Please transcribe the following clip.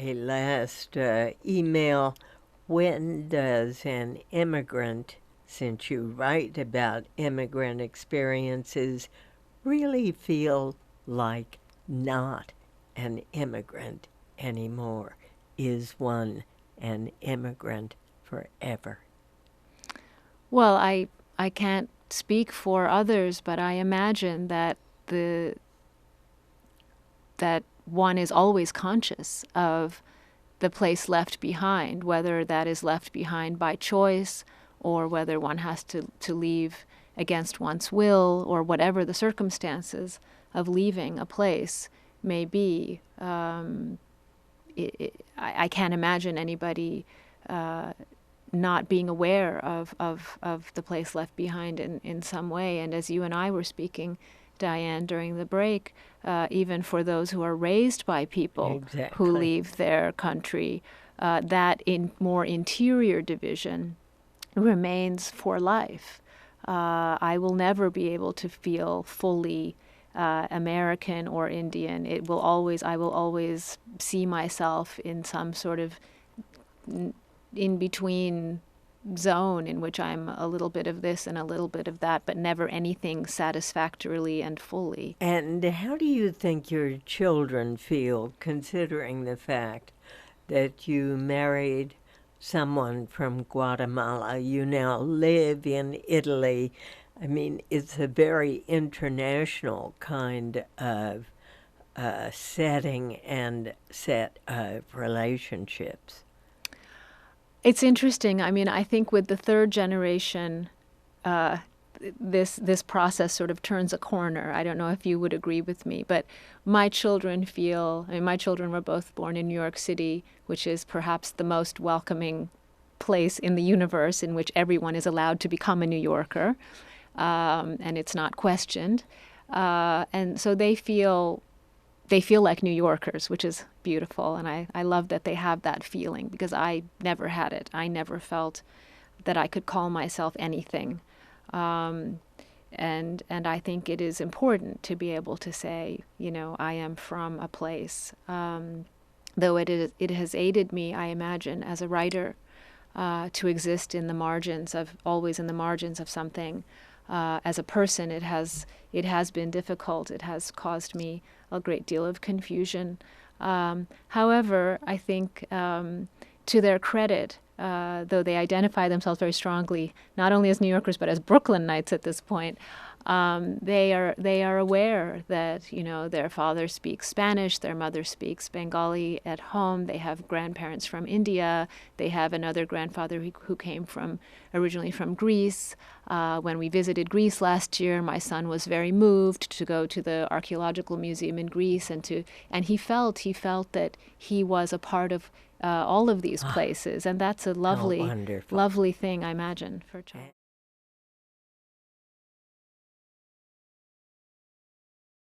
my last email, when does an immigrant, since you write about immigrant experiences, really feel like not an immigrant anymore? Is one an immigrant forever? Well, I can't speak for others, but I imagine that that one is always conscious of the place left behind, whether that is left behind by choice or whether one has to leave against one's will, or whatever the circumstances of leaving a place may be. I can't imagine anybody not being aware of the place left behind in some way. And as you and I were speaking, Diane, during the break, even for those who are raised by people who leave their country, that more interior division remains for life. I will never be able to feel fully American or Indian. I will always see myself in some sort of in-between zone in which I'm a little bit of this and a little bit of that, but never anything satisfactorily and fully. And how do you think your children feel, considering the fact that you married someone from Guatemala? You now live in Italy. I mean, it's a very international kind of setting and set of relationships. It's interesting. I mean, I think with the third generation, this process sort of turns a corner. I don't know if you would agree with me, but my children my children were both born in New York City, which is perhaps the most welcoming place in the universe in which everyone is allowed to become a New Yorker, and it's not questioned. And so they feel like New Yorkers, which is beautiful. And I love that they have that feeling, because I never had it. I never felt that I could call myself anything. And I think it is important to be able to say, I am from a place. Though it has aided me, I imagine, as a writer, to exist in the margins always in the margins of something. As a person, it has been difficult. It has caused me a great deal of confusion. However, I think to their credit, though they identify themselves very strongly, not only as New Yorkers but as Brooklynites at this point, they are aware that their father speaks Spanish, their mother speaks Bengali at home. They have grandparents from India. They have another grandfather who came originally from Greece. When we visited Greece last year, my son was very moved to go to the archaeological museum in Greece, and he felt that he was a part of all of these places, and that's a lovely thing, I imagine, for a child.